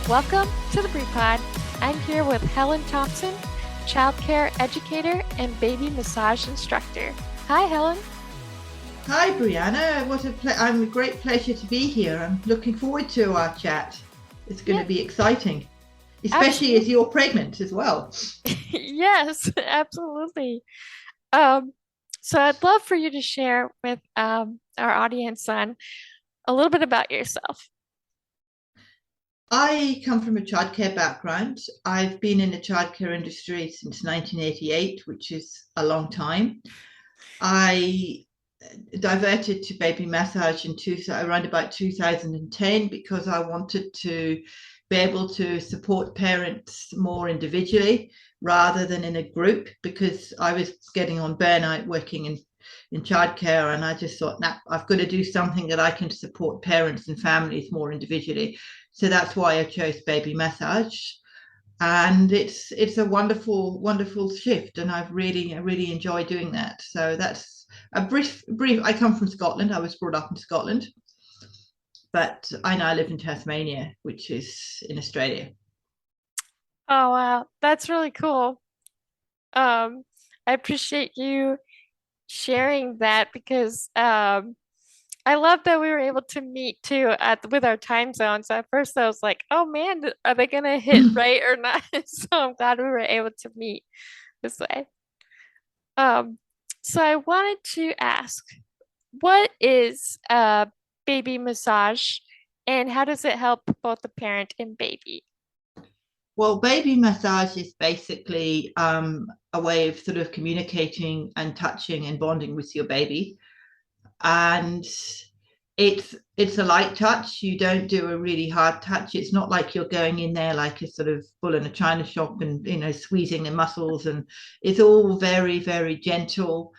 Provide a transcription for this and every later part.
Welcome to the Brew Pod. I'm here with Helen Thompson, childcare educator and baby massage instructor. Hi, Helen. Hi, Brianna. I'm a great pleasure to be here. I'm looking forward to our chat. It's going to be exciting, especially as you're pregnant as well. Yes, absolutely. So I'd love for you to share with our audience on a little bit about yourself. I come from a childcare background. I've been in the childcare industry since 1988, which is a long time. I diverted to baby massage around about 2010 because I wanted to be able to support parents more individually rather than in a group, because I was getting on burnout working in childcare, and I just thought, nah, I've got to do something that I can support parents and families more individually. So that's why I chose baby massage, and it's a wonderful shift, and I really enjoy doing that. So that's a brief. I come from Scotland. I was brought up in Scotland, but I now live in Tasmania, which is in Australia. Oh, wow. That's really cool. I appreciate you sharing that because I love that we were able to meet too with our time zones. At first, I was like, "Oh man, are they gonna hit right or not?" So I'm glad we were able to meet this way. Um, so I wanted to ask, what is baby massage, and how does it help both the parent and baby? Well, baby massage is basically a way of sort of communicating and touching and bonding with your baby, and it's a light touch. You don't do a really hard touch. It's not like you're going in there like a sort of bull in a china shop and squeezing the muscles, and it's all very gentle,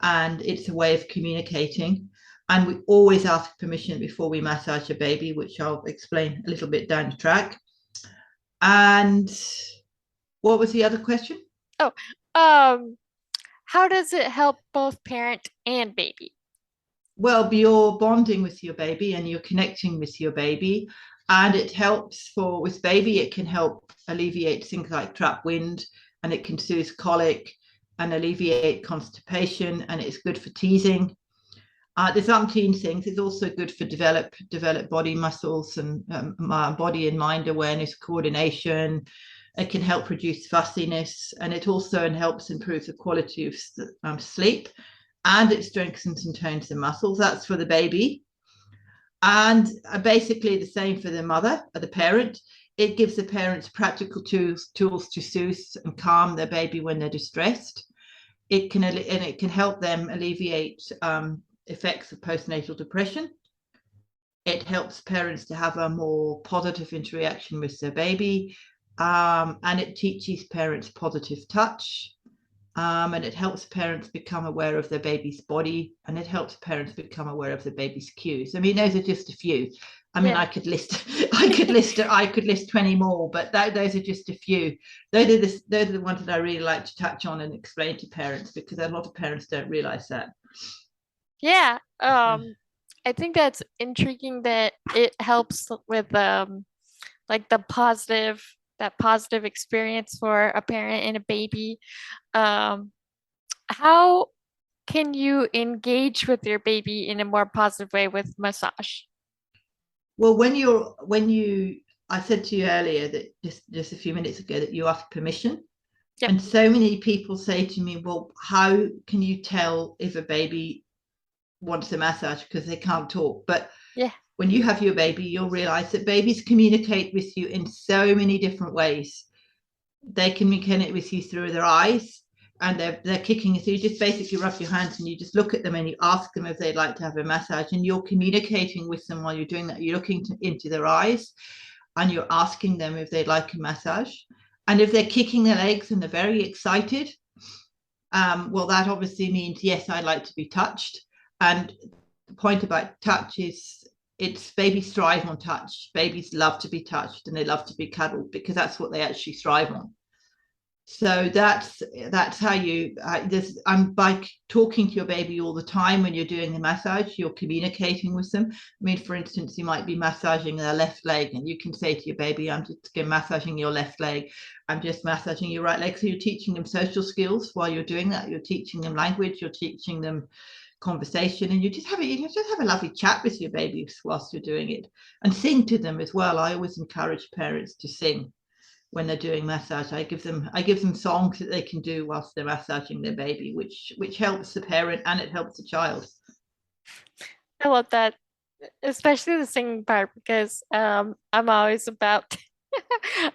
and it's a way of communicating. And we always ask permission before we massage a baby, which I'll explain a little bit down the track. And what was the other question? Oh, um, how does it help both parent and baby? Well, you're bonding with your baby and you're connecting with your baby, and it helps with baby. It can help alleviate things like trap wind, and it can soothe colic and alleviate constipation, and it's good for teasing. There's umpteen things. It's also good for develop body muscles and body and mind awareness, coordination. It can help reduce fussiness, and it also helps improve the quality of sleep, and it strengthens and tones the muscles. That's for the baby. And basically the same for the mother or the parent. It gives the parents practical tools to soothe and calm their baby when they're distressed. It can help them alleviate effects of postnatal depression. It helps parents to have a more positive interaction with their baby, and it teaches parents positive touch. And it helps parents become aware of their baby's body, and it helps parents become aware of the baby's cues. I mean, those are just a few. I mean, Yeah. I could list 20 more, but those are just a few. Those are the ones that I really like to touch on and explain to parents, because a lot of parents don't realize that. Yeah. I think that's intriguing that it helps with like that positive experience for a parent and a baby. Um, how can you engage with your baby in a more positive way with massage? Well, I said to you earlier that just a few minutes ago that you ask permission. Yep. And so many people say to me, well, how can you tell if a baby wants a massage because they can't talk? But Yeah. when you have your baby, you'll realize that babies communicate with you in so many different ways. They communicate with you through their eyes, and they're kicking. So you just basically rub your hands and you just look at them and you ask them if they'd like to have a massage, and you're communicating with them while you're doing that. You're looking into their eyes and you're asking them if they'd like a massage. And if they're kicking their legs and they're very excited, well, that obviously means, yes, I'd like to be touched. And the point about touch is it's babies thrive on touch. Babies love to be touched and they love to be cuddled because that's what they actually thrive on. So that's how you this and by talking to your baby all the time when you're doing the massage, you're communicating with them. I mean, for instance, you might be massaging their left leg, and you can say to your baby, I'm just massaging your left leg, I'm just massaging your right leg. So you're teaching them social skills while you're doing that. You're teaching them language, you're teaching them conversation, and you just have a lovely chat with your babies whilst you're doing it. And sing to them as well. I always encourage parents to sing when they're doing massage. I give them songs that they can do whilst they're massaging their baby, which helps the parent and it helps the child. I love that, especially the singing part because I'm always about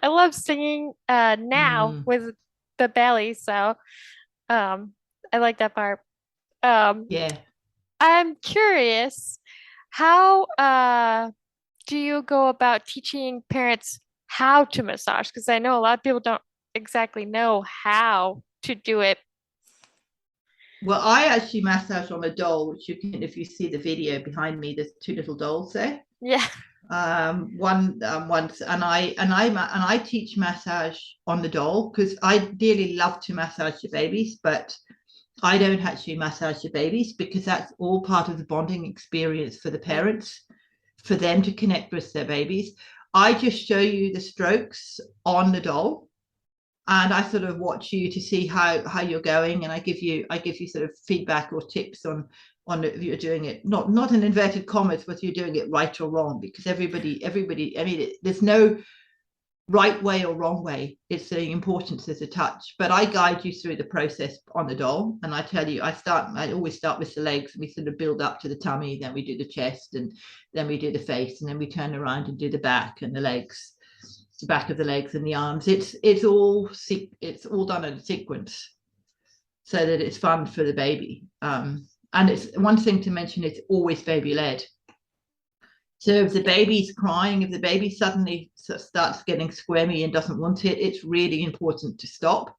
I love singing now Mm, with the belly, so um I like that part. Um yeah. I'm curious, how do you go about teaching parents how to massage? Because I know a lot of people don't exactly know how to do it. Well, I actually massage on a doll, which you can, if you see the video behind me, there's two little dolls there. Yeah. One once, and I teach massage on the doll because I dearly love to massage the babies, but I don't actually massage the babies because that's all part of the bonding experience for the Yeah. parents, for them to connect with their babies. I just show you the strokes on the doll, and I sort of watch you to see how you're going, and I give you sort of feedback or tips on if you're doing it, not in inverted commas, whether you're doing it right or wrong, because everybody. I mean, there's no right way or wrong way. It's the importance of the touch. But I guide you through the process on the doll, and I tell you, I always start with the legs, and we sort of build up to the tummy, then we do the chest, and then we do the face, and then we turn around and do the back and the legs, the back of the legs and the arms. It's all done in a sequence so that it's fun for the baby. And it's one thing to mention, it's always baby led. So if the baby's crying, if the baby suddenly starts getting squirmy and doesn't want it, it's really important to stop,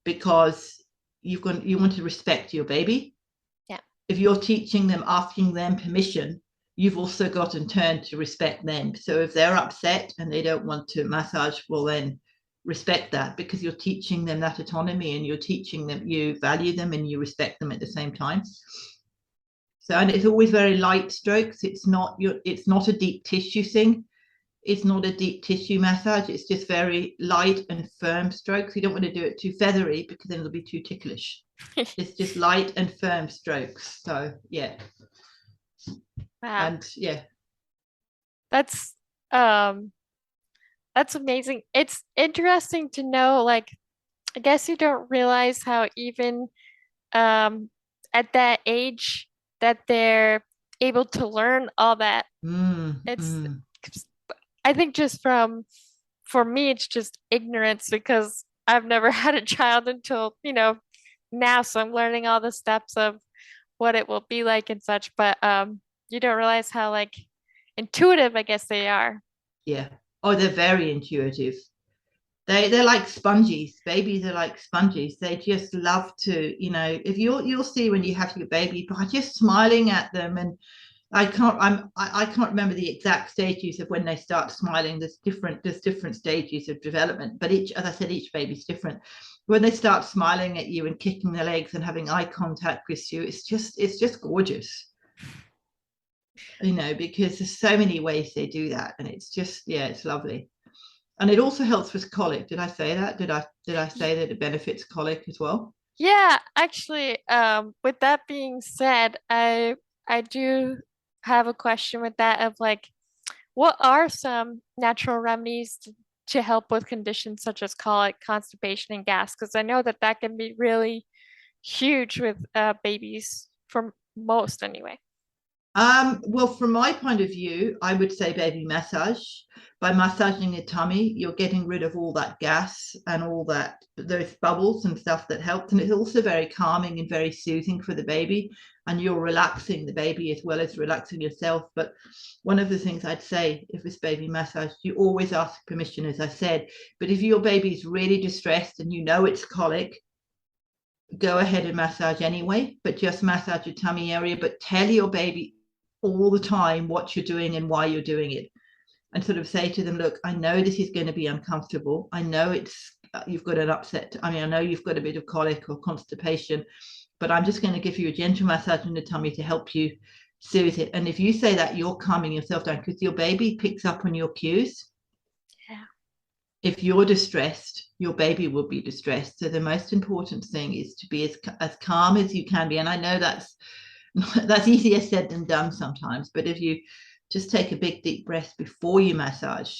because you want to respect your baby. Yeah. If you're teaching them, asking them permission, you've also got in turn to respect them. So if they're upset and they don't want to massage, well then respect that, because you're teaching them that autonomy, and you're teaching them, you value them and you respect them at the same time. So, and it's always very light strokes. It's not a deep tissue thing. It's not a deep tissue massage. It's just very light and firm strokes. You don't want to do it too feathery because then it'll be too ticklish. It's just light and firm strokes. So yeah, Wow. and yeah. That's um that's amazing. It's interesting to know, like, I guess you don't realize how even um at that age that they're able to learn all that. Mm, It's mm. I think just for me it's just ignorance because I've never had a child until, now, so I'm learning all the steps of what it will be like and such, but you don't realize how like intuitive I guess they are. Yeah. Oh, they're very intuitive. They're like sponges. Babies are like sponges. They just love to, if you'll see when you have your baby by just smiling at them. And I can't remember the exact stages of when they start smiling. There's different stages of development, but as I said, each baby's different. When they start smiling at you and kicking their legs and having eye contact with you, it's just gorgeous, because there's so many ways they do that, and it's just, yeah, it's lovely. And it also helps with colic. Did I say that? Did I say that it benefits colic as well? Yeah, actually, with that being said, I do have a question with that of like, what are some natural remedies to help with conditions such as colic, constipation, and gas? Because I know that that can be really huge with babies for most anyway. Well, from my point of view, I would say baby massage. By massaging the tummy, you're getting rid of all that gas and all those bubbles and stuff that helps. And it's also very calming and very soothing for the baby. And you're relaxing the baby as well as relaxing yourself. But one of the things I'd say, if it's baby massage, you always ask permission, as I said. But if your baby's really distressed and you know it's colic, go ahead and massage anyway, but just massage your tummy area. But tell your baby all the time what you're doing and why you're doing it, and sort of say to them, look, I know this is going to be uncomfortable. I know you've got an upset. I mean, I know you've got a bit of colic or constipation, but I'm just going to give you a gentle massage in the tummy to help you soothe it. And if you say that, you're calming yourself down because your baby picks up on your cues. Yeah. If you're distressed, your baby will be distressed. So the most important thing is to be as calm as you can be. And I know that's easier said than done sometimes, but if you just take a big deep breath before you massage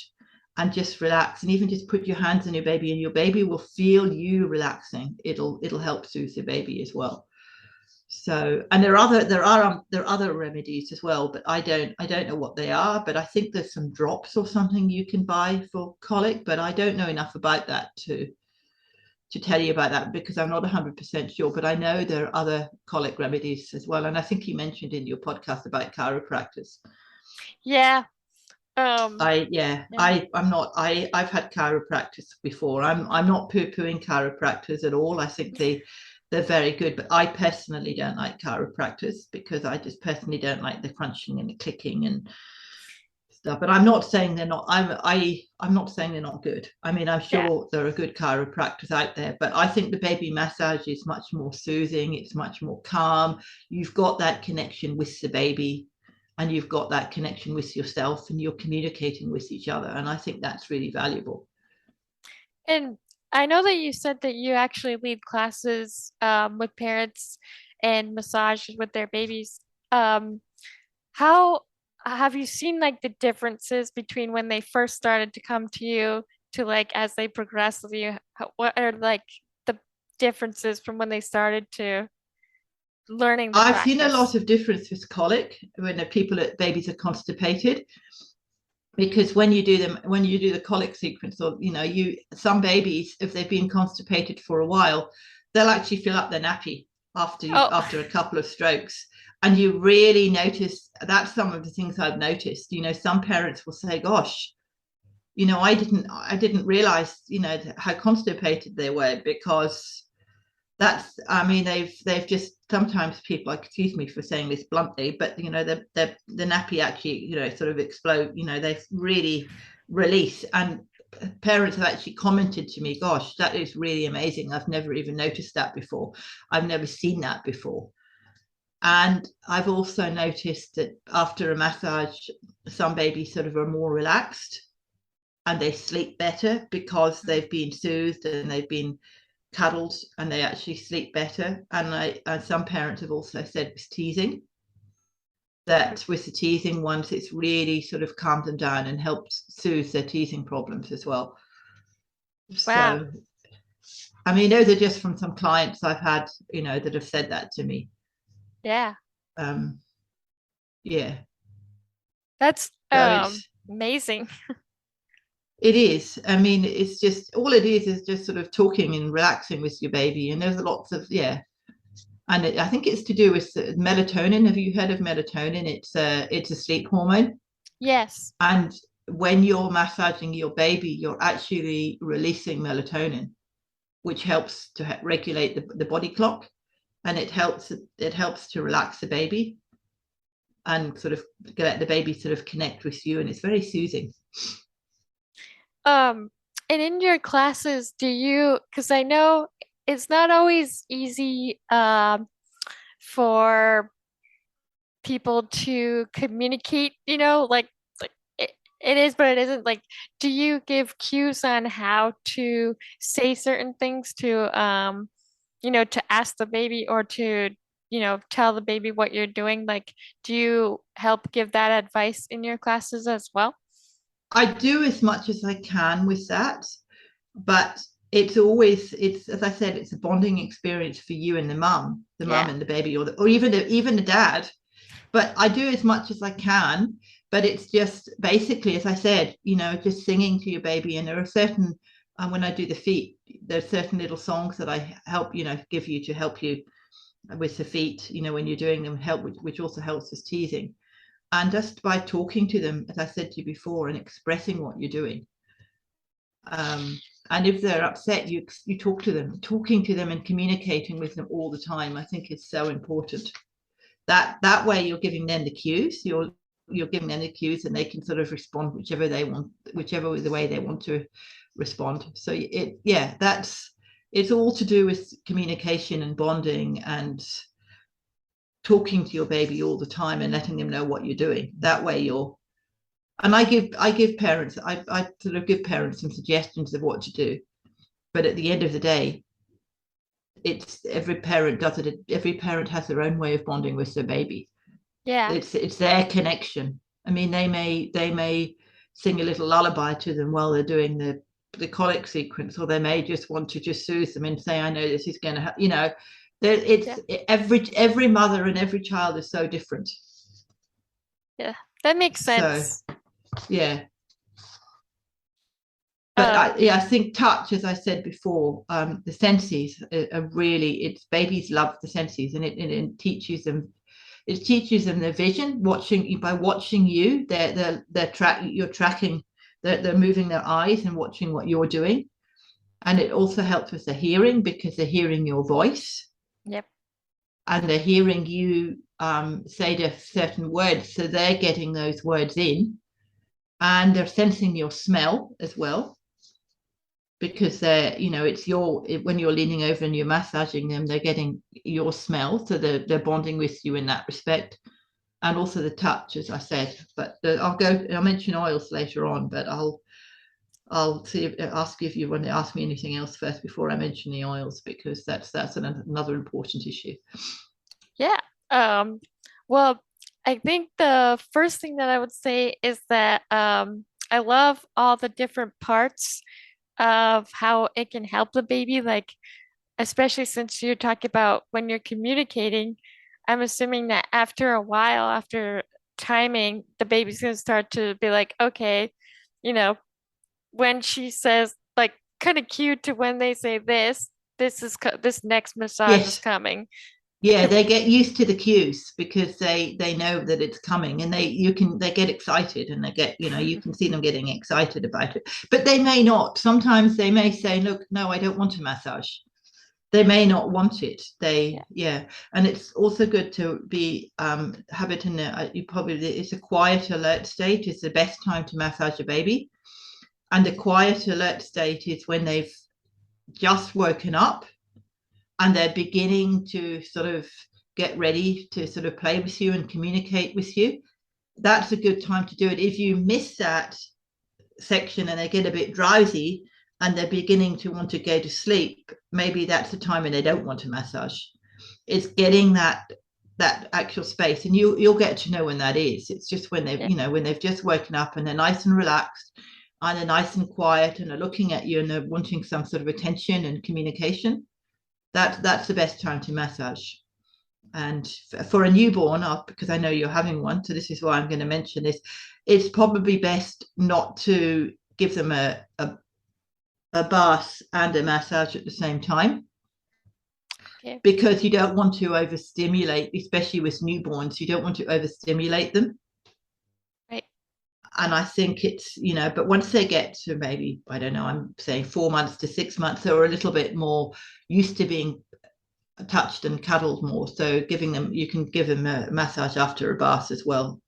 and just relax, and even just put your hands on your baby, and your baby will feel you relaxing, it'll help soothe the baby as well. So, and there are other remedies as well, but I don't know what they are, but I think there's some drops or something you can buy for colic, but I don't know enough about that to tell you about that because I'm not 100% sure, but I know there are other colic remedies as well. And I think you mentioned in your podcast about chiropractors. Yeah. Yeah. I've had chiropractors before. I'm not poo-pooing chiropractors at all. I think they're very good, but I personally don't like chiropractors because I just personally don't like the crunching and the clicking and stuff. But I'm not saying they're not. I'm not saying they're not good. I mean, I'm Yeah. sure there are good chiropractors out there, but I think the baby massage is much more soothing. It's much more calm. You've got that connection with the baby, and you've got that connection with yourself, and you're communicating with each other. And I think that's really valuable. And I know that you said that you actually lead classes with parents and massage with their babies. How have you seen like the differences between when they first started to come to you to like as they progress with you? What are like the differences from when they started to learning the I've seen a lot practice? of difference with colic when the babies are constipated, because when you do the colic sequence, or some babies, if they've been constipated for a while, they'll actually fill up their nappy Oh, after a couple of strokes, and you really notice. That's some of the things I've noticed. Some parents will say, gosh, I didn't realize how constipated they were, because that's, I mean, they've just, sometimes people, excuse me for saying this bluntly, but the nappy actually sort of explode. They really release, and parents have actually commented to me, gosh, that is really amazing, I've never even noticed that before, I've never seen that before. And I've also noticed that after a massage, some babies sort of are more relaxed and they sleep better because they've been soothed and they've been cuddled, and they actually sleep better. And some parents have also said with teasing, that with the teasing ones, it's really sort of calmed them down and helped soothe their teasing problems as well. wow. So, I mean, those are just from some clients I've had, that have said that to me. Yeah. Um, yeah. That's So amazing. it is. I mean, it's just, all it is just sort of talking and relaxing with your baby. And there's lots of, yeah. And I think it's to do with melatonin. Have you heard of melatonin? It's a sleep hormone. Yes. And when you're massaging your baby, you're actually releasing melatonin, which helps to regulate the body clock, and it helps to relax the baby and sort of let the baby sort of connect with you, and it's very soothing. Um, and in your classes, because I know it's not always easy for people to communicate, like it is, but it isn't. Like, do you give cues on how to say certain things to ask the baby or to tell the baby what you're doing? Like, do you help give that advice in your classes as well? I do as much as I can with that, but it's as I said, it's a bonding experience for you and the mum Yeah. and the baby, or even the dad. But I do as much as I can. But it's just basically, as I said, just singing to your baby. And there are certain, when I do the feet, there's certain little songs that I help, give you to help you with the feet, when you're doing them, which also helps with teasing. And just by talking to them, as I said to you before, and expressing what you're doing. And if they're upset, you talk to them. Talking to them and communicating with them all the time, I think is so important. That way you're giving them the cues, you're giving them the cues, and they can sort of respond whichever the way they want to respond. So it's all to do with communication and bonding and talking to your baby all the time and letting them know what you're doing. That way you're, and I give parents, I sort of give parents some suggestions of what to do. But at the end of the day, it's every parent does it. Every parent has their own way of bonding with their baby. Yeah. It's their connection. I mean, they may sing a little lullaby to them while they're doing the colic sequence, or they may just want to just soothe them and say, I know this is going to, Yeah. it's every mother and every child is so different. Yeah. That makes So sense. yeah, but Um, I think touch, as I said before, the senses are really, it's babies love the senses, and it teaches them. It teaches them their vision. By watching you, you're tracking. They're moving their eyes and watching what you're doing, and it also helps with the hearing because they're hearing your voice yep. and they're hearing you say certain words, so they're getting those words in, and they're sensing your smell as well because it's when you're leaning over and you're massaging them, they're getting your smell, so they're bonding with you in that respect, and also the touch, as I said. But I'll mention oils later on, but I'll ask if you want to ask me anything else first before I mention the oils, because that's another important issue. Yeah. Um, well, I think the first thing that I would say is that I love all the different parts of how it can help the baby, like especially since you're talking about when you're communicating, I'm assuming that after a while, after timing, the baby's gonna start to be like, okay, you know, when she says like kind of cute to when they say this next massage is Yes. coming. Yeah, they get used to the cues because they know that it's coming, and they get excited, and you can see them getting excited about it. But they may not. Sometimes they may say, "Look, no, I don't want a massage." They may not want it. Yeah. And it's also good to be have it in it's a quiet alert state. It's the best time to massage a baby, and the quiet alert state is when they've just woken up and they're beginning to sort of get ready to sort of play with you and communicate with you. That's a good time to do it. If you miss that section and they get a bit drowsy and they're beginning to want to go to sleep, maybe that's the time when they don't want a massage. It's getting that actual space, and you'll get to know when that is. It's just when they've Yeah. when they've just woken up and they're nice and relaxed and they're nice and quiet and are looking at you and they're wanting some sort of attention and communication. That's the best time to massage. And for a newborn, because I know you're having one, so this is why I'm going to mention this, it's probably best not to give them a bath and a massage at the same time, Okay. because you don't want to overstimulate, especially with newborns. You don't want to overstimulate them. Right. And I think but once they get to maybe, I don't know, I'm saying 4 months to 6 months, they're a little bit more used to being touched and cuddled more. So you can give them a massage after a bath as well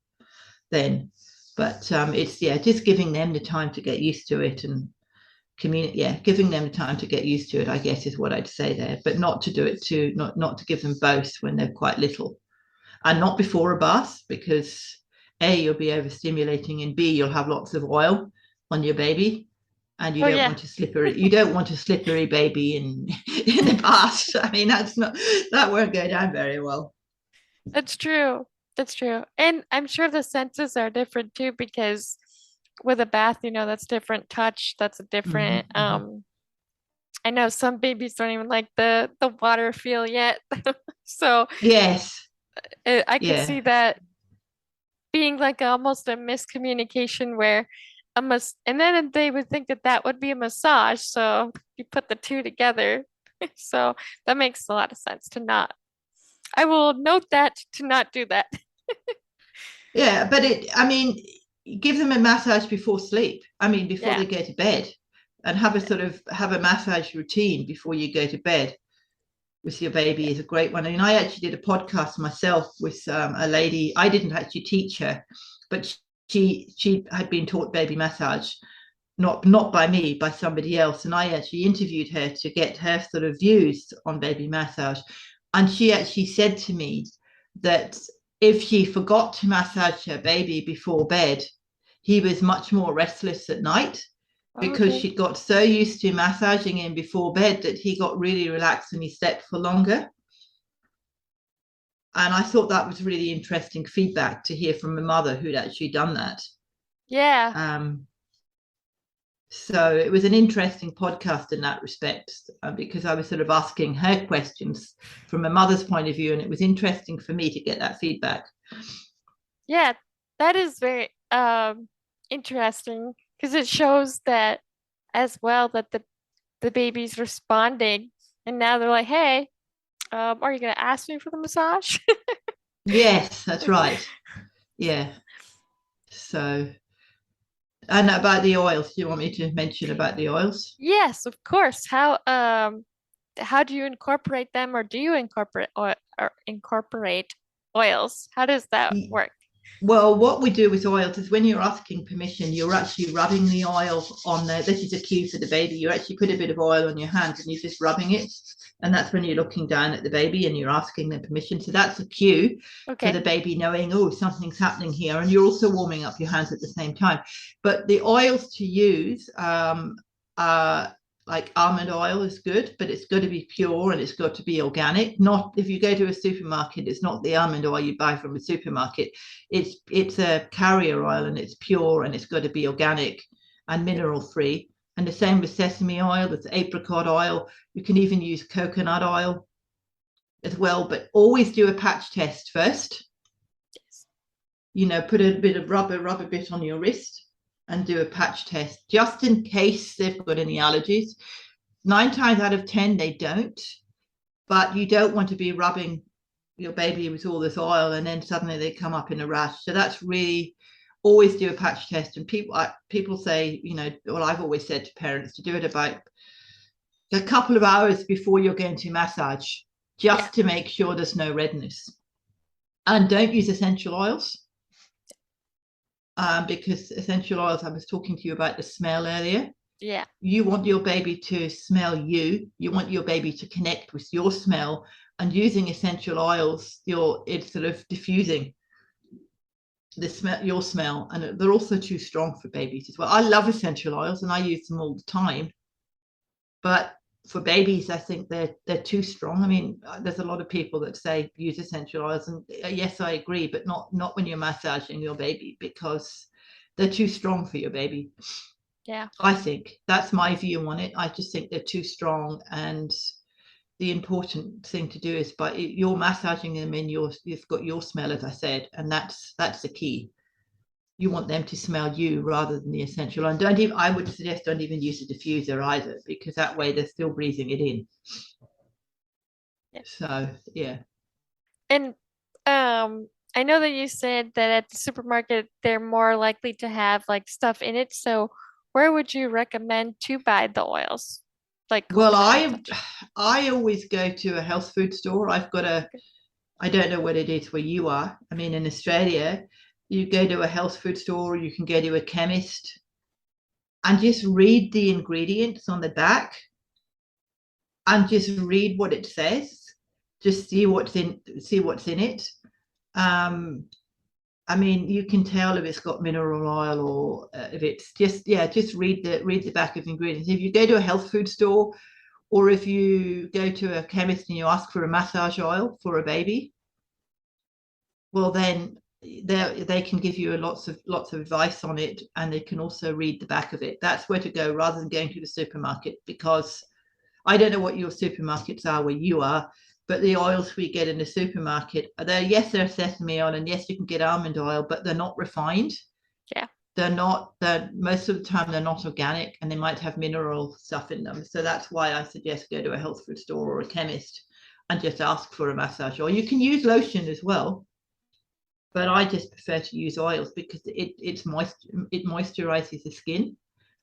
then. But it's just giving them the time to get used to it and giving them the time to get used to it, I guess, is what I'd say there. But not to do it not to give them both when they're quite little, and not before a bath, because A, you'll be overstimulating, and B, you'll have lots of oil on your baby, and Oh yeah, you don't want a slippery baby in the bath. I mean, that won't go down very well. that's true. That's true. And I'm sure the senses are different too because with a bath, that's different touch, that's a Mm-hmm, different mm-hmm. I know some babies don't even like the water feel yet. So Yes. I could Yeah. see that being like almost a miscommunication where and then they would think that that would be a massage. So you put the two together. So that makes a lot of sense to not. I will note that to not do that. Yeah, but I mean, give them a massage before sleep. I mean, before Yeah. they go to bed, and have a massage routine before you go to bed with your baby Yeah. is a great one. I mean, I actually did a podcast myself with a lady. I didn't actually teach her, but she had been taught baby massage, not by me, by somebody else. And I actually interviewed her to get her sort of views on baby massage. And she actually said to me that if she forgot to massage her baby before bed, he was much more restless at night because Okay. she'd got so used to massaging him before bed that he got really relaxed and he slept for longer. And I thought that was really interesting feedback to hear from a mother who'd actually done that. Yeah. Um, so it was an interesting podcast in that respect, because I was sort of asking her questions from a mother's point of view, and it was interesting for me to get that feedback. Yeah. That is very interesting because it shows that as well that the baby's responding and now they're like, "Hey, are you gonna ask me for the massage?" Yes, that's right. Yeah. So, and about the oils, do you want me to mention about the oils? Yes, of course. How do you incorporate them or do you incorporate or incorporate oils? How does that work? Well, what we do with oils is when you're asking permission, you're actually rubbing the oil on the, this is a cue for the baby. You actually put a bit of oil on your hands and you're just rubbing it. And that's when you're looking down at the baby and you're asking them permission. So that's a cue for Okay. the baby knowing, oh, something's happening here. And you're also warming up your hands at the same time. But the oils to use, are like almond oil is good, but it's got to be pure and it's got to be organic. Not if you go to a supermarket, it's not the almond oil you buy from a supermarket. It's a carrier oil and it's pure and it's got to be organic and mineral free. And the same with sesame oil, there's apricot oil. You can even use coconut oil as well, but always do a patch test first. Yes. Put a bit of rub a bit on your wrist and do a patch test just in case they've got any allergies. 9 times out of 10, they don't, but you don't want to be rubbing your baby with all this oil and then suddenly they come up in a rash. So that's really, always do a patch test. And people say, well, I've always said to parents to do it about a couple of hours before you're going to massage, Yeah. just to make sure there's no redness. And don't use essential oils, because essential oils, I was talking to you about the smell earlier. Yeah. You want your baby to smell you. You want your baby to connect with your smell. And using essential oils, it's sort of diffusing the smell, your smell, and they're also too strong for babies as well. I love essential oils and I use them all the time, but for babies, I think they're too strong. I mean, there's a lot of people that say use essential oils, and yes, I agree, but not when you're massaging your baby because they're too strong for your baby. Yeah. I think that's my view on it. I just think they're too strong, and the important thing to do is by you're massaging them in you've got your smell, as I said, and that's the key. You want them to smell you rather than the essential oil. And don't even, I would suggest don't even use a diffuser either, because that way they're still breathing it in. Yeah. So yeah. And I know that you said that at the supermarket they're more likely to have like stuff in it. So where would you recommend to buy the oils? Like Well, coconut and I such. I always go to a health food store. Okay. I don't know what it is where you are. I mean, in Australia, you go to a health food store, you can go to a chemist and just read the ingredients on the back and just read what it says. Just see what's in it. Um, I mean, you can tell if it's got mineral oil or if it's just read the back of ingredients. If you go to a health food store or if you go to a chemist and you ask for a massage oil for a baby, well then they can give you lots of advice on it, and they can also read the back of it. That's where to go rather than going to the supermarket, because I don't know what your supermarkets are where you are, but the oils we get in the supermarket, they're sesame oil, and yes, you can get almond oil, but they're not refined. Yeah. They're most of the time they're not organic, and they might have mineral stuff in them. So that's why I suggest go to a health food store or a chemist and just ask for a massage oil. You can use lotion as well, but I just prefer to use oils because it moisturizes the skin.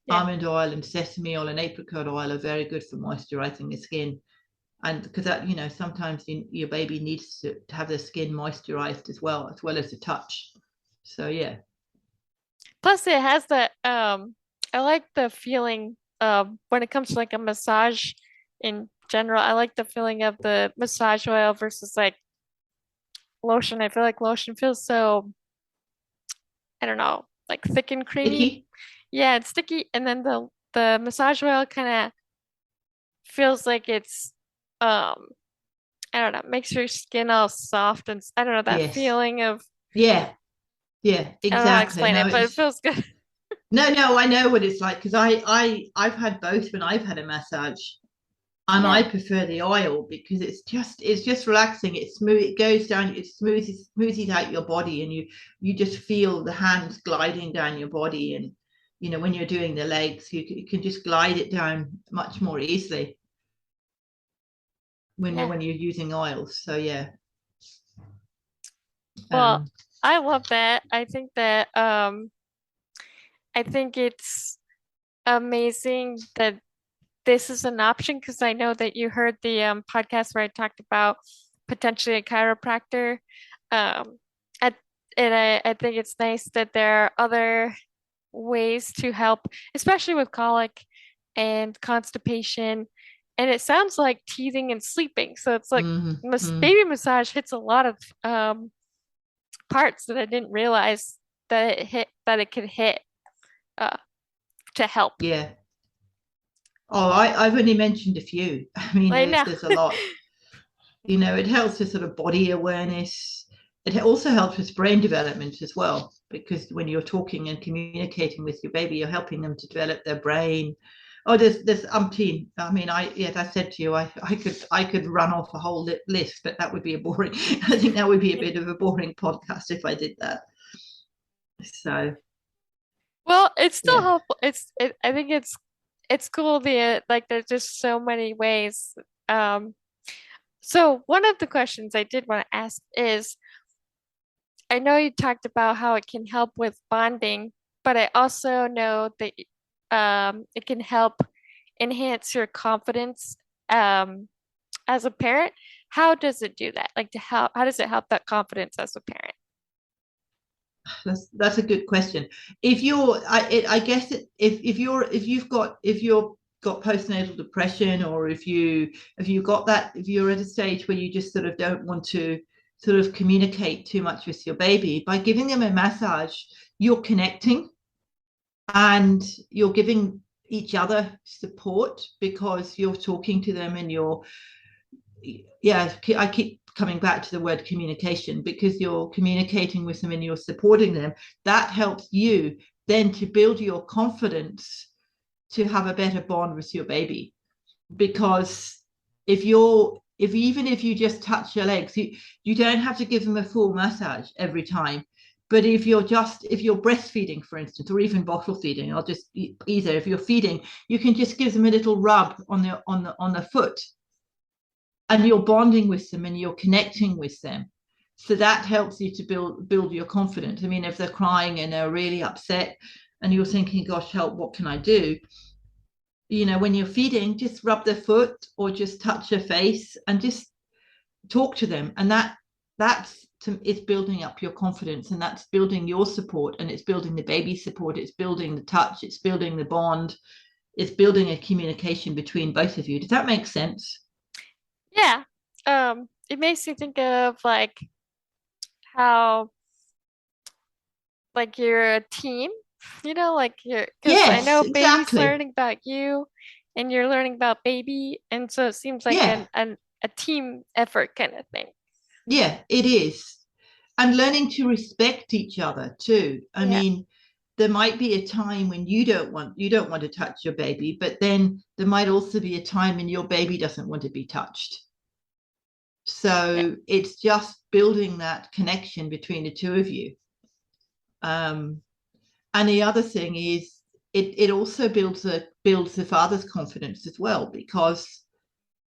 Yeah. Almond oil and sesame oil and apricot oil are very good for moisturizing the skin, and because that sometimes your baby needs to have their skin moisturized as well as the touch. So yeah. Plus it has the I like the feeling when it comes to like a massage in general. I like the feeling of the massage oil versus like lotion. I feel like lotion feels so, I don't know, like thick and creamy. Icky. Yeah, it's sticky, and then the massage oil kind of feels like it's um I don't know, makes your skin all soft and I don't know that Yes. feeling of Yeah. Yeah. I don't know how to Exactly. explain No, it, but it it's feels good. no. I know what it's like because I've had both when I've had a massage, and I Yeah, prefer the oil because it's just relaxing. It's smooth. It goes down. It smoothes out your body, and you just feel the hands gliding down your body, and when you're doing the legs, you can just glide it down much more easily when yeah. when you're using oils. So yeah. Well, Um, I love that. I think it's amazing that this is an option because I know that you heard the podcast where I talked about potentially a chiropractor. Um, at, and I think it's nice that there are other ways to help, especially with colic and constipation. And it sounds like teething and sleeping. So it's like mm, mm, baby massage hits a lot of parts that I didn't realize that it could hit uh, to help. yeah. Oh, I've only mentioned a few. I mean, I know. there's a lot. It helps with sort of body awareness. It also helps with brain development as well, because when you're talking and communicating with your baby, you're helping them to develop their brain. Oh, there's umpteen. I mean, as I said to you, I could run off a whole list, but that would be a boring. I think that would be a bit of a boring podcast if I did that. So Well, it's still yeah. helpful. I think it's cool like there's just so many ways. Um, so one of the questions I did want to ask is I know you talked about how it can help with bonding, but I also know that it can help enhance your confidence as a parent. How does it do that? Like to help, how does it help that confidence as a parent? That's a good question. If you're, I guess if you've got postnatal depression, or if you're at a stage where you just sort of don't want to sort of communicate too much with your baby, by giving them a massage, you're connecting and you're giving each other support because you're talking to them and I keep coming back to the word communication because you're communicating with them and you're supporting them. That helps you then to build your confidence to have a better bond with your baby. Because if even if you just touch your legs, you don't have to give them a full massage every time. But if you're breastfeeding, for instance, or even bottle feeding, I'll just either if you're feeding, you can just give them a little rub on the foot, and you're bonding with them and you're connecting with them. So that helps you to build your confidence. I mean, if they're crying and they're really upset and you're thinking, gosh, help, what can I do? When you're feeding, just rub their foot or just touch their face and just talk to them. And it's building up your confidence, and that's building your support, and it's building the baby support, it's building the touch, it's building the bond, it's building a communication between both of you. Does that make sense? Yeah. It makes me think of like how like you're a team, like because I Yes, know baby's exactly. learning about you and you're learning about baby, and so it seems like Yeah. a team effort kind of thing. Yeah, it is. And learning to respect each other too. I Yeah, mean, there might be a time when you don't want to touch your baby, but then there might also be a time when your baby doesn't want to be touched. yeah, So it's just building that connection between the two of you. Um, and the other thing is it also builds the father's confidence as well, because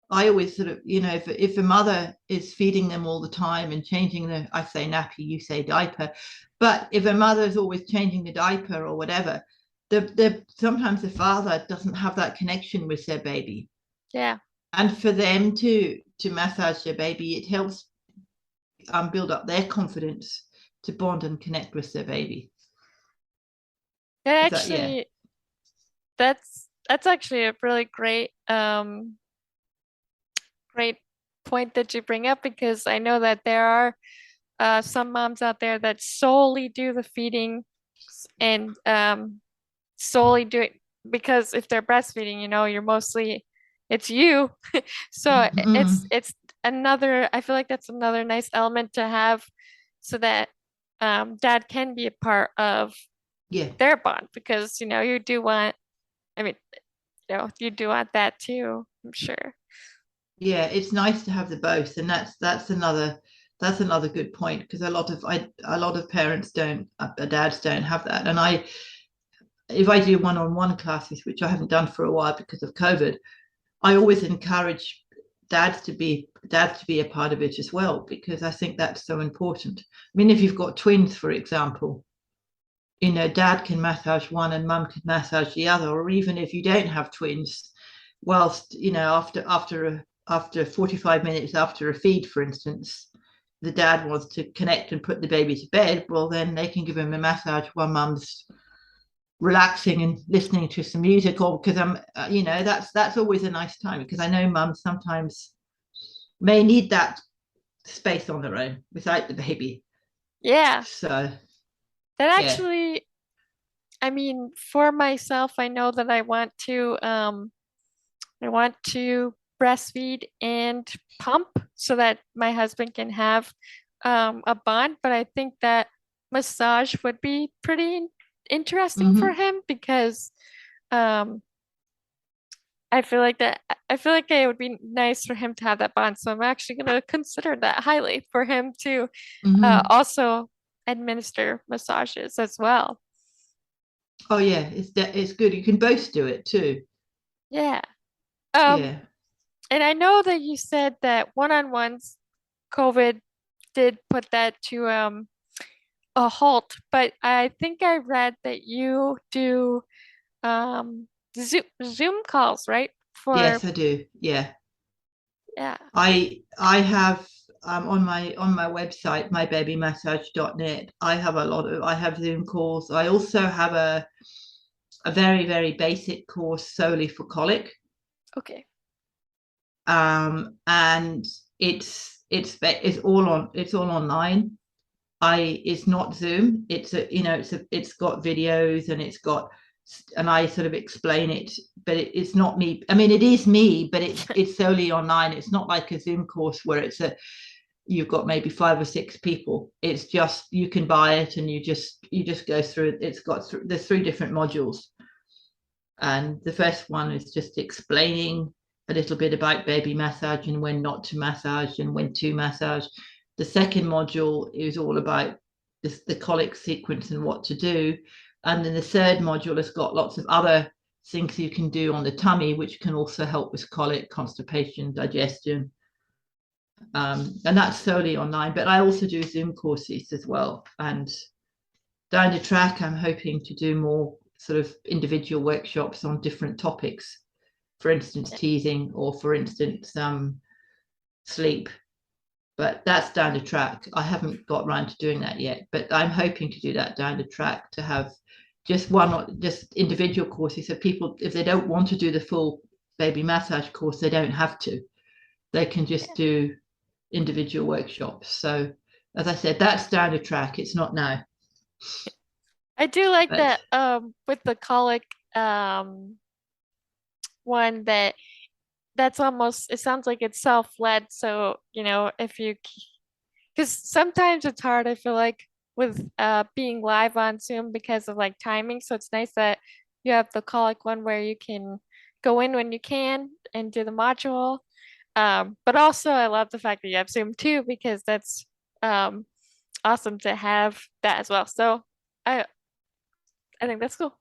I always sort of, if a mother is feeding them all the time and changing I say nappy, you say diaper, but if a mother is always changing the diaper or whatever, sometimes the father doesn't have that connection with their baby. yeah. And for them to massage their baby, it helps build up their confidence to bond and connect with their baby. That Is that, yeah. actually That's actually a really great point that you bring up because I know that there are some moms out there that solely do the feeding and solely do it because if they're breastfeeding, you're mostly it's you. So Mm-hmm. it's another, I feel like that's another nice element to have so that dad can be a part of Yeah. their bond because you do want, I mean, you do want that too, I'm sure. Yeah, it's nice to have the both, and that's another good point because a lot of parents don't dads don't have that, and I if I do one-on-one classes, which I haven't done for a while because of COVID, I always encourage dads to be a part of it as well because I think that's so important. I mean, if you've got twins, for example, dad can massage one and mum can massage the other, or even if you don't have twins, whilst after 45 minutes after a feed, for instance, the dad wants to connect and put the baby to bed, well, then they can give him a massage while mum's relaxing and listening to some music, or because that's always a nice time because I know mums sometimes may need that space on their own without the baby. Yeah, So that yeah. actually, I mean, for myself, I know that I want to breastfeed and pump so that my husband can have a bond, but I think that massage would be pretty interesting for Mm-hmm. him because um I feel like it would be nice for him to have that bond. So I'm actually going to consider that highly for him to Mm-hmm. also administer massages as well. Oh yeah, it's good. You can both do it too. Yeah. Um, Yeah. and I know that you said that one-on-ones, COVID did put that to a halt, but I think I read that you do Zoom calls, right? For Yes, I do. Yeah. yeah. I have on my website, mybabymassage.net, I have Zoom calls. I also have a very, very basic course solely for colic. Okay. And it's all online. It's not Zoom. It's got videos and I sort of explain it, but it's not me. I mean, it is me, but it's solely online. It's not like a Zoom course where you've got maybe 5 or 6 people. It's just you can buy it and you just go through it. There's 3 different modules, and the first one is just explaining a little bit about baby massage and when not to massage and when to massage. The second module is all about the colic sequence and what to do. And then the third module has got lots of other things you can do on the tummy, which can also help with colic, constipation, digestion. And that's solely online. But I also do Zoom courses as well. And down the track, I'm hoping to do more sort of individual workshops on different topics, for instance, teething, or for instance, sleep. But that's down the track. I haven't got around to doing that yet, but I'm hoping to do that down the track to have just individual courses so people, if they don't want to do the full baby massage course, they don't have to. They can just do individual workshops. So, as I said, that's down the track. It's not now, I do like but that with the colic um one that's almost it sounds like it's self-led. So, if you because sometimes it's hard, I feel like, with being live on Zoom because of like timing. So it's nice that you have the colic one where you can go in when you can and do the module. But also I love the fact that you have Zoom too because that's um awesome to have that as well. So I I think that's cool.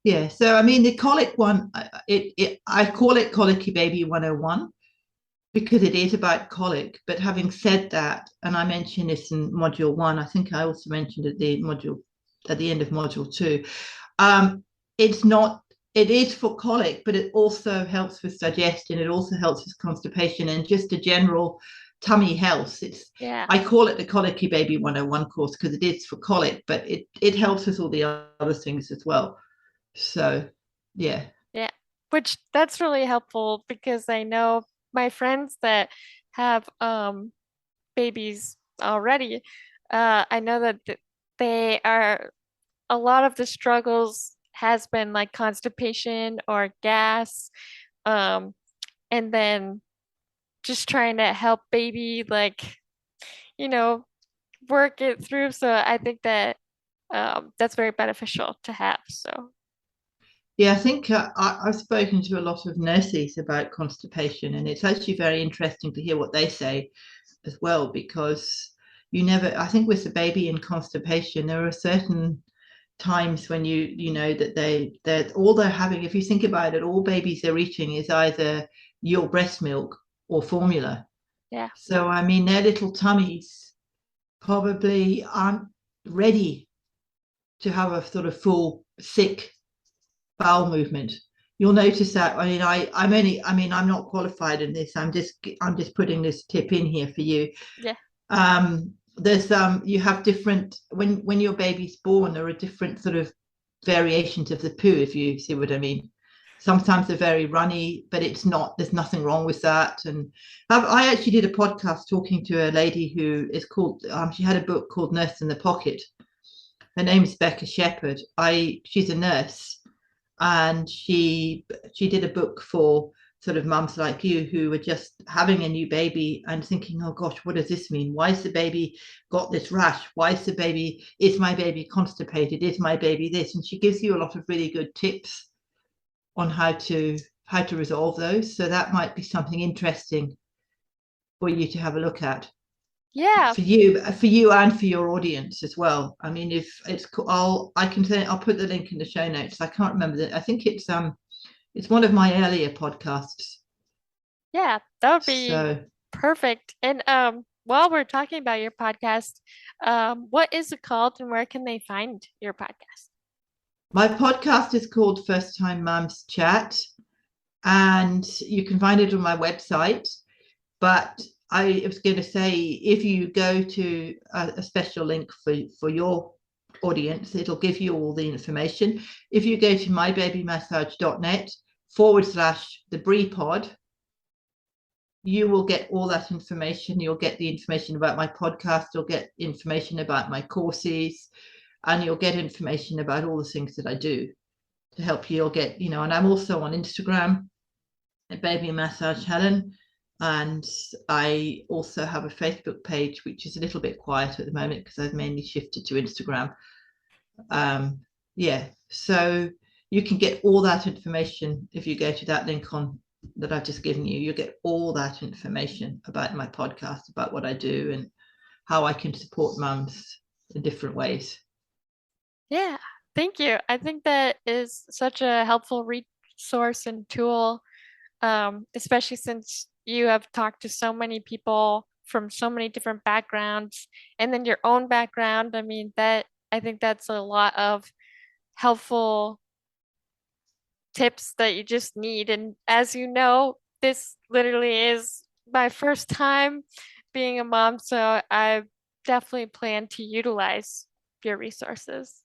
yeah. So I mean, the colic one, I call it Colicky Baby 101 because it is about colic. But having said that, and I mentioned this in module one, I think I also mentioned at the end of module two. Um, it's not. It is for colic, but it also helps with digestion. It also helps with constipation and just a general tummy health. Yeah. I call it the Colicky Baby 101 course because it is for colic, but it helps with all the other things as well. So, yeah. Yeah, which that's really helpful because I know my friends that have babies already. I know that they are a lot of the struggles has been like constipation or gas, um, and then just trying to help baby like you know work it through. So I think that that's very beneficial to have. So Yeah, I think I've spoken to a lot of nurses about constipation, and it's actually very interesting to hear what they say as well, because you never, I think with the baby in constipation, there are certain times when you know that they're all they're having, if you think about it, all babies are eating is either your breast milk or formula. yeah, So I mean their little tummies probably aren't ready to have a sort of full sick bowel movement. You'll notice that. I mean, I'm only. I mean, I'm not qualified in this. I'm just putting this tip in here for you. yeah, There's you have different when your baby's born. There are different sort of variations of the poo. If you see what I mean. Sometimes they're very runny, but it's not. There's nothing wrong with that. And I actually did a podcast talking to a lady who is called. She had a book called Nurse in the Pocket. Her name's Becca Shepherd. She's a nurse, and she did a book for sort of mums like you who were just having a new baby and thinking, oh gosh, what does this mean? Why has the baby got this rash? Why is my baby constipated? Is my baby this? And she gives you a lot of really good tips on how to resolve those. So that might be something interesting for you to have a look at, yeah. for you and for your audience as well. I mean, if it's I'll put the link in the show notes. I can't remember that. I think it's one of my earlier podcasts. Yeah, that would be So perfect. And while we're talking about your podcast, what is it called and where can they find your podcast? my podcast is called First Time Mums Chat, and you can find it on my website. But I was going to say, if you go to a special link for your audience, it'll give you all the information. If you go to mybabymassage.net/the Brie Pod, you will get all that information. You'll get the information about my podcast, you'll get information about my courses, and you'll get information about all the things that I do to help you. You'll get, and I'm also on Instagram at Baby Massage Helen. And I also have a Facebook page, which is a little bit quiet at the moment because I've mainly shifted to Instagram. Yeah, so you can get all that information if you go to that link on that I've just given you. You get all that information about my podcast, about what I do, and how I can support mums in different ways. Yeah, thank you. I think that is such a helpful resource and tool, especially since you have talked to so many people from so many different backgrounds and then your own background. I mean, that I think that's a lot of helpful tips that you just need. And as you know, this literally is my first time being a mom, so I definitely plan to utilize your resources.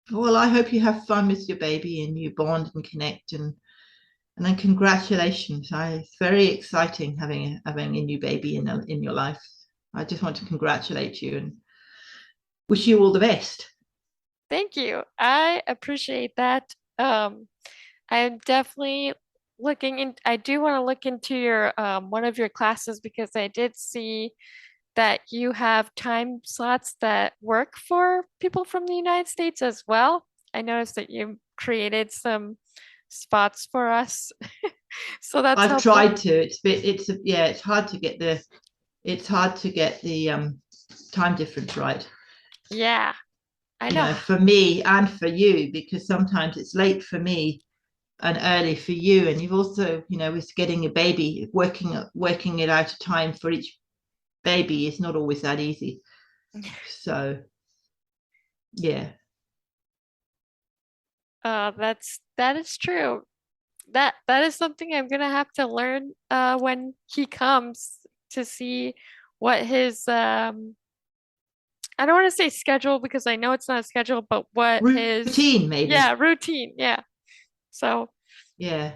Well, I hope you have fun with your baby and you bond and connect, and then congratulations. It's very exciting having a new baby in your life. I just want to congratulate you and wish you all the best. Thank you. I appreciate that. I'm definitely I do want to look into your one of your classes because I did see that you have time slots that work for people from the United States as well. I noticed that you created some spots for us. So that's I've helpful. tried to. Yeah, it's hard to get the time difference right. Yeah, I know. For me and for you, because sometimes it's late for me and early for you, and you've also, with getting a baby, working it out a time for each baby is not always that easy. So yeah. That is true. That is something I'm gonna have to learn when he comes to see what his I don't want to say schedule because I know it's not a schedule, but what his, Routine, yeah, maybe. routine. Yeah. So, Yeah.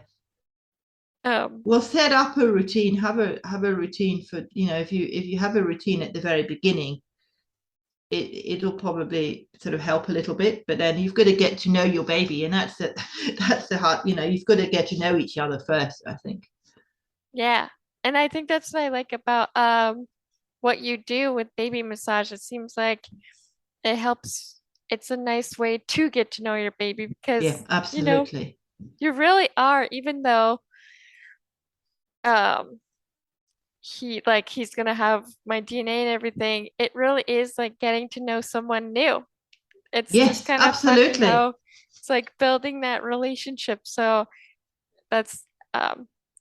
um, Well, set up a routine. Have a routine for, if you have a routine at the very beginning, it'll probably sort of help a little bit. But then you've got to get to know your baby, and that's the that's the hard. You've got to get to know each other first, I think. yeah. And I think that's what I like about what you do with baby massage. It seems like it helps. It's a nice way to get to know your baby Yeah, because, you know, absolutely. you really are, even though um he's gonna have my DNA and everything, it really is like getting to know someone new. It's just Yes, kind of fun, you absolutely. know. It's like building that relationship. So that's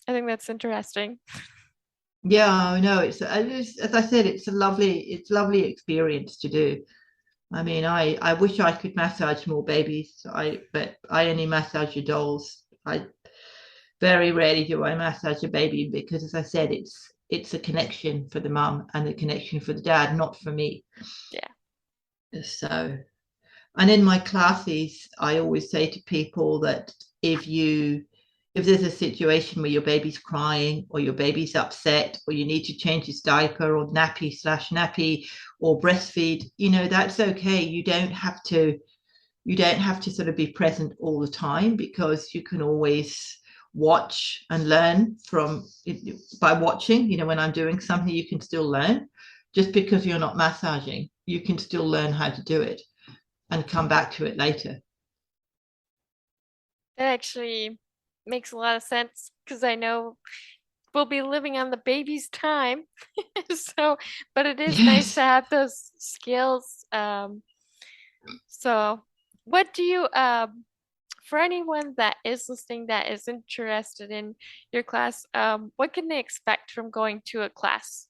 I think that's interesting. Yeah, I know. As I said, it's a lovely experience to do. I mean, I wish I could massage more babies. But I only massage adults. I very rarely do I massage a baby because, as I said, it's a connection for the mum and a connection for the dad, not for me. Yeah. So, and in my classes, I always say to people that if you if there's a situation where your baby's crying or your baby's upset or you need to change his diaper or nappy or breastfeed, that's okay. You don't have to sort of be present all the time because you can always watch and learn from by watching. When I'm doing something, you can still learn. Just because you're not massaging, you can still learn how to do it and come back to it later. That actually makes a lot of sense because I know we'll be living on the baby's time. So, but it is nice to Yes. have those skills. So what do you for anyone that is listening that is interested in your class, what can they expect from going to a class?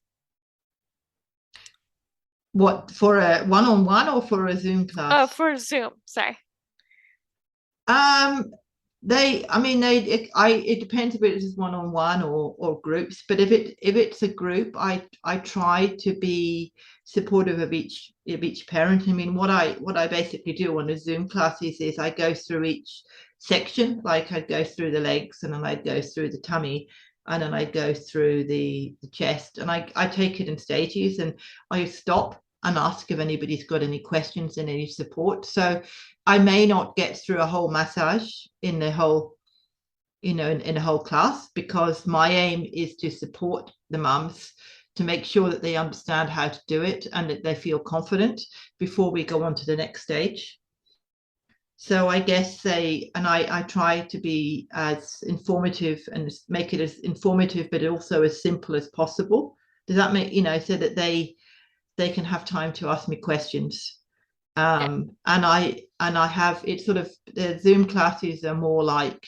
What, for a one-on-one or for a Zoom Oh, class? for Zoom, sorry. Um, I mean, it depends if it's one-on-one or groups. But if it's a group, I try to be supportive of each parent. I mean, what I basically do on the Zoom classes is I go through each section, like I go through the legs, and then I go through the tummy, and then I go through the chest, and I take it in stages, and I stop and ask if anybody's got any questions and any support. So I may not get through a whole massage in the whole, in a whole class, because my aim is to support the mums to make sure that they understand how to do it and that they feel confident before we go on to the next stage. So I guess I try to be as informative and make it as informative, but also as simple as possible. Does that make, so that they can have time to ask me questions. Yeah. And I have, it's sort of, the Zoom classes are more like,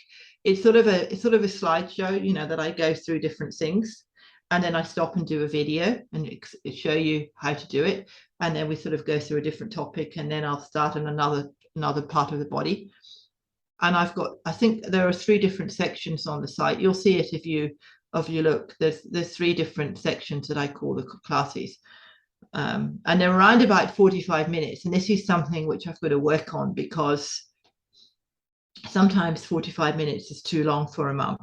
it's sort of a slideshow, that I go through different things, and then I stop and do a video and show you how to do it, and then we sort of go through a different topic, and then I'll start on another part of the body. And I think there are three different sections on the site. You'll see it if you look. There's three different sections that I call the classes. And they're around about 45 minutes. And this is something which I've got to work on, because sometimes 45 minutes is too long for a mum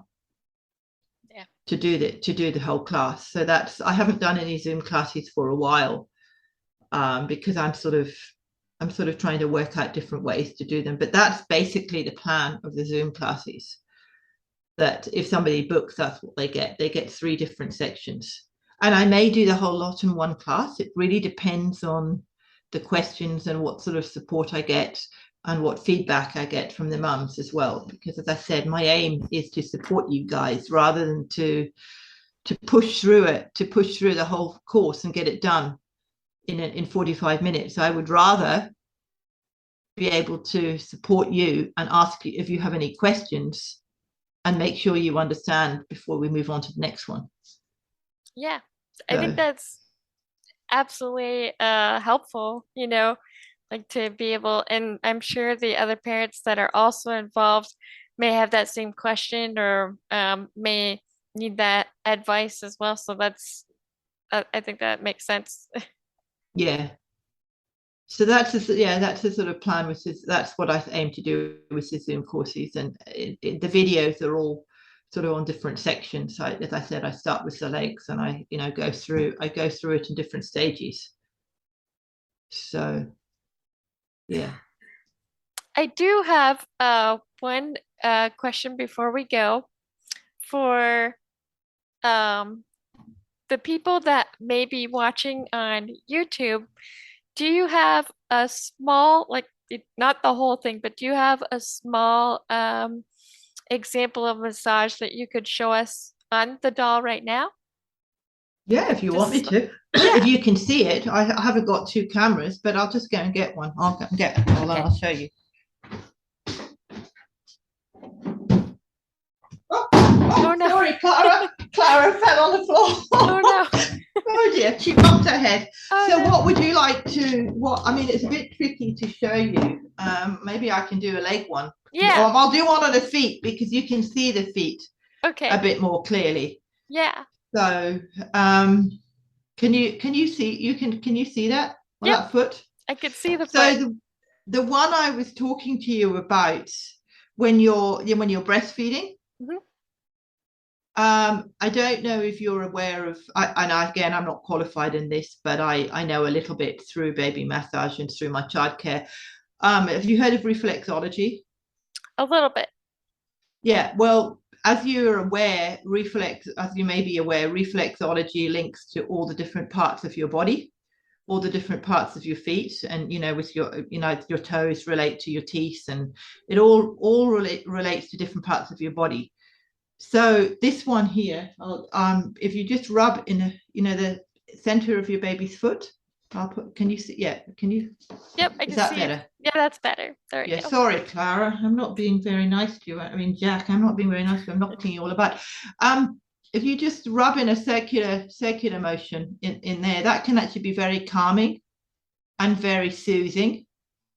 Yeah. to do the whole class. So I haven't done any Zoom classes for a while, because I'm sort of trying to work out different ways to do them. But that's basically the plan of the Zoom classes. That if somebody books, that's what they get. They get three different sections. And I may do the whole lot in one class. It really depends on the questions and what sort of support I get and what feedback I get from the mums as well. Because, as I said, my aim is to support you guys rather than to push through it, to push through the whole course and get it done in 45 minutes. I would rather be able to support you and ask you if you have any questions and make sure you understand before we move on to the next one. Yeah. I think So, that's absolutely helpful, you know, like to be able, and I'm sure the other parents that are also involved may have that same question or may need that advice as well. So that's I think that makes sense. yeah. So that's that's the sort of plan with this. That's what I aim to do with the Zoom courses, and the videos are all sort of on different sections. So as I said, I start with the legs, and I go through it in different stages. So yeah. I do have one question before we go for um the people that may be watching on YouTube. Do you have a small, like not the whole thing, but do you have a small example of massage that you could show us on the doll right now? Yeah, if you want me Just to. If yeah. you can see it, I haven't got two cameras, but I'll just go and get one. I'll go and get it. Hold on, Okay. I'll show you. Oh, Oh oh, no. sorry, Clara. Clara fell on the Oh floor. no. Oh dear, she bumped her head. Oh So no. what would you like to, I mean, it's a bit tricky to show you. Maybe I can do a leg one. Or Yeah. I'll do one on the feet because you can see the feet a Okay. bit more clearly. Yeah. So can you see can you see that on Yep. that foot? I could see the So foot. the one I was talking to you about when you're breastfeeding. Mhm. I don't know if you're aware of, again, I'm not qualified in this, but I know a little bit through baby massage and through my childcare. Have you heard of reflexology? A little bit. Yeah, well, as you're aware, as you may be aware, reflexology links to all the different parts of your body, all the different parts of your feet, and with your toes relate to your teeth, and it all relates to different parts of your body. So this one here, if you just rub in the center of your baby's foot, can you see? Yeah, can you? Yep, I Is can that see it. better? Yeah, that's better. There we Yeah, go. sorry, Clara. I'm not being very nice to you. I mean, Jack, I'm not being very nice to you. I'm knocking you all about. Um, if you just rub in a circular motion in there, that can actually be very calming and very soothing.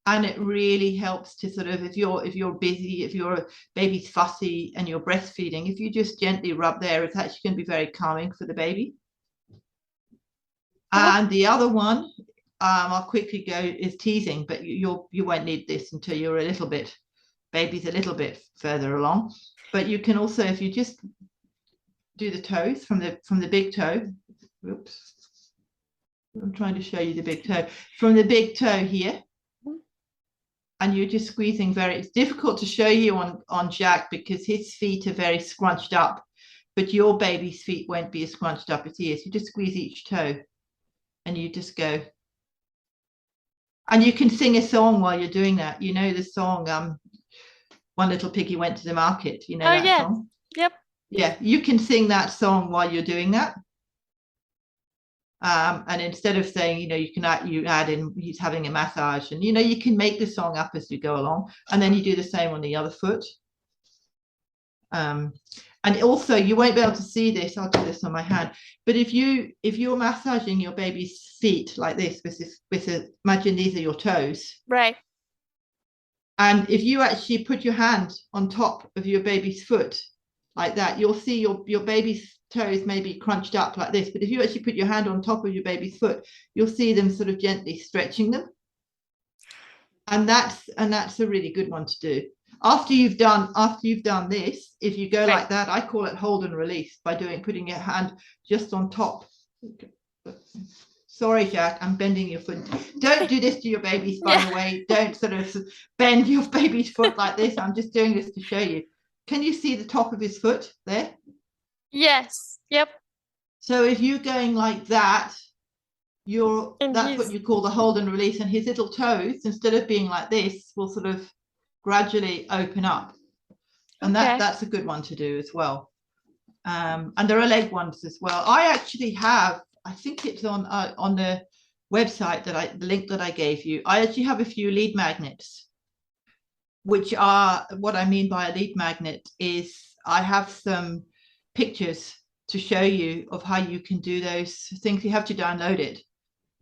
And it really helps to sort of, if you're busy, if your baby's fussy and you're breastfeeding, if you just gently rub there, it's actually going to be very calming for the baby. Oh, And the other one, I'll quickly go, is teasing, but you won't need this until you're baby's a little bit further along. But you can also, if you just do the toes from the big toe. Oops, I'm trying to show you the big toe from the big toe here, and you're just squeezing it's difficult to show you on Jack because his feet are very scrunched up, but your baby's feet won't be as scrunched up as he is. You just squeeze each toe and you just go. And you can sing a song while you're doing that. You know the song, One Little Piggy Went to the Market. You know oh that yeah. song? Yep. Yeah, you can sing that song while you're doing that. And instead of saying, you add in he's having a massage, and you can make the song up as you go along, and then you do the same on the other foot. And also, you won't be able to see this. I'll do this on my hand. But if you're massaging your baby's feet like this, imagine these are your toes, Right. and if you actually put your hand on top of your baby's foot like that, you'll see your baby's toes may be crunched up like this, but if you actually put your hand on top of your baby's foot, you'll see them sort of gently stretching them. And that's a really good one to do. After you've done this, if you go Right. like that, I call it hold and release by putting your hand just on top. Sorry, Jack, I'm bending your foot. Don't do this to your babies, by Yeah. the way. Don't sort of bend your baby's foot like this. I'm just doing this to show you. Can you see the top of his foot there? Yes. Yep. So if you're going like that, And that's what he's you call the hold and release, and his little toes, instead of being like this, will sort of gradually open up. And okay. that's a good one to do as well. And there are leg ones as well. I actually have, I think it's on the website the link that I gave you. I actually have a few lead magnets, which are, what I mean by a lead magnet is I have some pictures to show you of how you can do those things. You have to download it,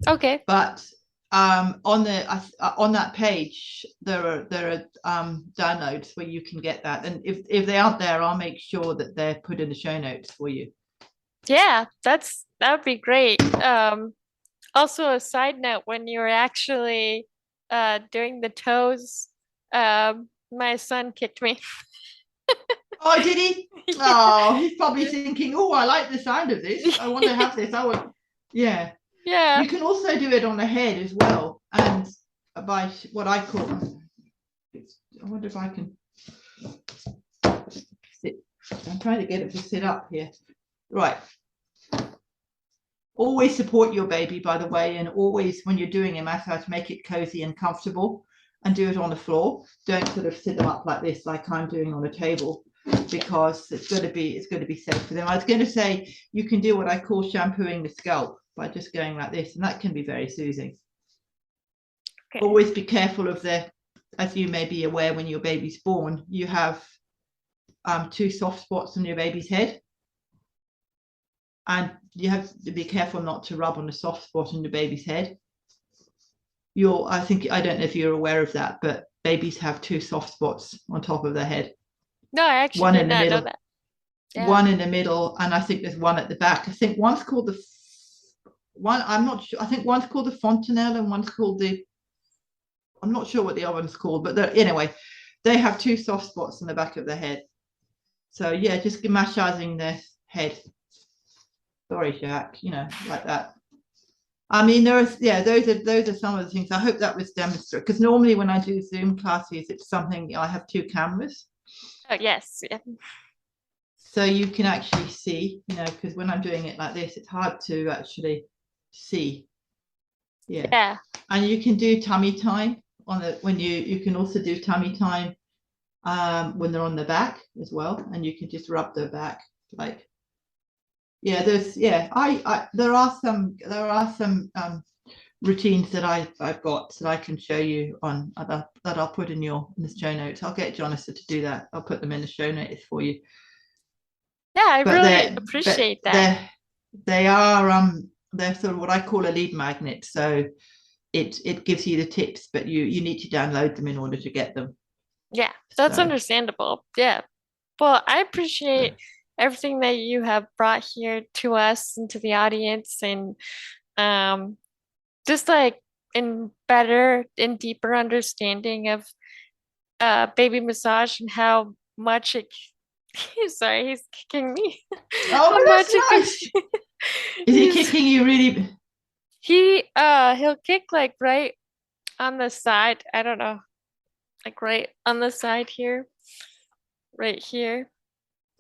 Okay. but on that page there are downloads where you can get that, and if they aren't there, I'll make sure that they're put in the show notes for you. Yeah, that would be great. Also, a side note, when you were actually doing the toes, my son kicked me. Oh, did he? Yeah. Oh, he's probably thinking, oh, I like the sound of this. I want to have this. I would, yeah. Yeah. You can also do it on the head as well. And by what I call, I wonder if I can sit. I'm trying to get it to sit up here. Right. Always support your baby, by the way, and always, when you're doing a massage, make it cozy and comfortable and do it on the floor. Don't sort of sit them up like this, like I'm doing on a table, because it's going to be safe for them. I was going to say you can do what I call shampooing the scalp by just going like this, and that can be very soothing. Okay. Always be careful of as you may be aware, when your baby's born, you have two soft spots on your baby's head, and you have to be careful not to rub on the soft spot on the baby's head. I don't know if you're aware of that, but babies have two soft spots on top of their head. No, I actually One did in the not know middle, that. Yeah. and I think there's one at the back. I think one's called the one. I'm not sure. I think one's called the fontanelle and one's called the. I'm not sure what the other one's called, but anyway, they have two soft spots on the back of their head. So yeah, just massaging their head. Sorry, Jack. Like that. I mean, those are some of the things. I hope that was demonstrated, because normally when I do Zoom classes, it's something I have two cameras, Oh, yes. Yeah. so you can actually see. Because when I'm doing it like this, it's hard to actually see. Yeah, Yeah. and you can do tummy time on the when you can also do tummy time when they're on the back as well, and you can just rub their back like. Yeah, I there are some routines that I've got that I can show you on that I'll put in the show notes. I'll get Jonathan to do that. I'll put them in the show notes for you. Yeah, I But really appreciate that. they're sort of what I call a lead magnet. So it gives you the tips, but you need to download them in order to get them. Yeah, that's So understandable. Yeah. Well, I appreciate everything that you have brought here to us and to the audience, and um just like in better and deeper understanding of baby massage and how much it sorry, he's kicking me. oh, How but much it that's could nice. Is he he's kicking you really? he'll kick like right on the side. I don't know, like right on the side here, right here.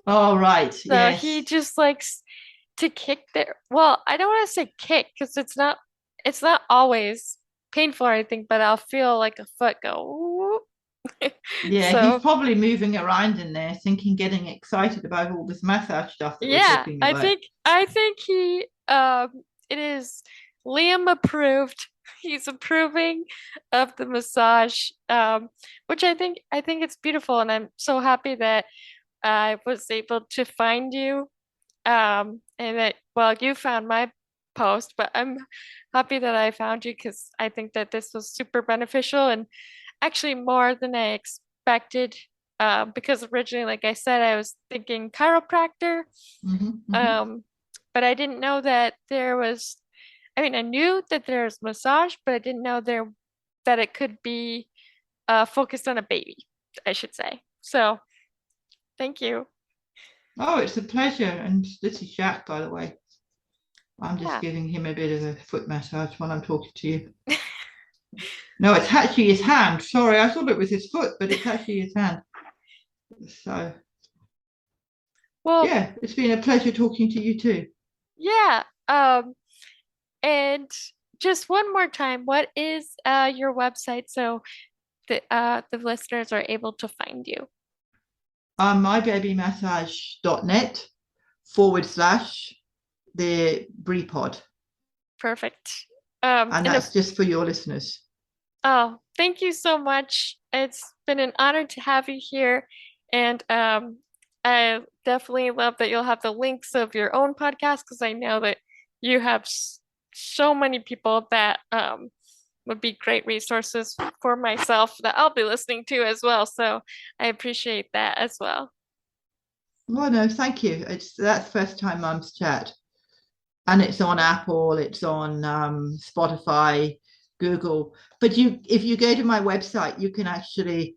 Oh, right. So he Yes. just likes to kick there. Well, I don't want to say kick because it's not always painful or anything, but I'll feel like a foot go. Whoop. Yeah, he's So probably moving around in there, thinking, getting excited about all this massage stuff that we're yeah, talking about. I think he it is Liam approved. He's approving of the massage, which I think it's beautiful, and I'm so happy that I was able to find you. And that, well, you found my post, but I'm happy that I found you because I think that this was super beneficial and actually more than I expected. Because originally, like I said, I was thinking chiropractor. Mm-hmm, mm-hmm. Um, but I didn't know that there was, I mean, I knew that there's massage, but I didn't know that it could be focused on a baby, I should say. So thank you. Oh, it's a pleasure. And this is Jack, by the way. I'm just Yeah. giving him a bit of a foot massage while I'm talking to you. No, it's actually his hand. Sorry, I thought it was his foot, but it's actually his hand. So, Well, yeah, it's been a pleasure talking to you too. yeah. And just one more time, what is your website so the listeners are able to find you? Mybabymassage.net / the Brepod. Perfect. And And if that's just for your listeners. oh, thank you so much. It's been an honor to have you here, and I definitely love that you'll have the links of your own podcast because I know that you have so many people that would be great resources for myself that I'll be listening to as well. So I appreciate that as well. Oh, no, thank you. That's first time Mum's chat. and it's on Apple, it's on Spotify, Google. But if you go to my website, you can actually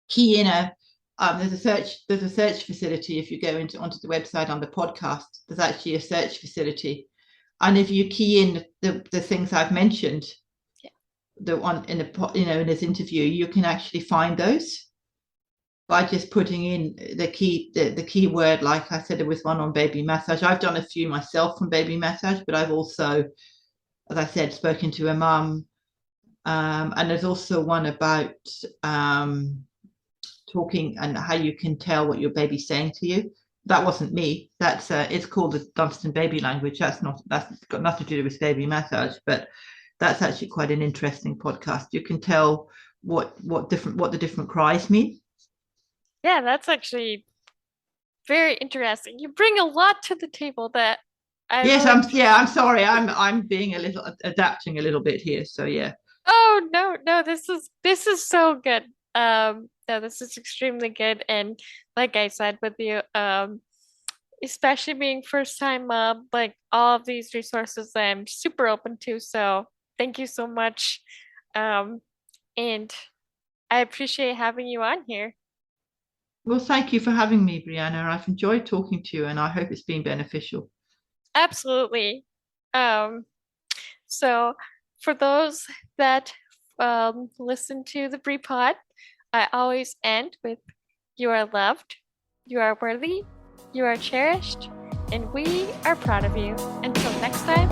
key in a there's a search facility. If you go into onto the website on the podcast, there's actually a search facility, and if you key in the things I've mentioned, Yeah. the one in the in this interview, you can actually find those by just putting in the keyword. Like I said, there was one on baby massage. I've done a few myself from baby massage, but I've also, as I said, spoken to a mum, and there's also one about talking and how you can tell what your baby's saying to you. That wasn't me. That's it's called the Dunstan baby language. That's got nothing to do with baby massage, but that's actually quite an interesting podcast. You can tell what the different cries mean. Yeah, that's actually very interesting. You bring a lot to the table that I Yes, really I'm appreciate. sorry. I'm being a little adapting a little bit here. So yeah. Oh no, no, this is so good. No, this is extremely good. And like I said with you, especially being first time mom, like all of these resources I'm super open to. So thank you so much. Um, and I appreciate having you on here. Well, thank you for having me, Brianna. I've enjoyed talking to you, and I hope it's been beneficial. Absolutely. Um, so for those that listen to the Brie Pod, I always end with you are loved, you are worthy, you are cherished, and we are proud of you. Until next time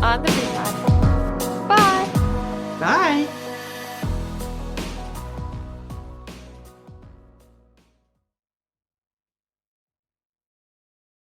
on the Brie Pod.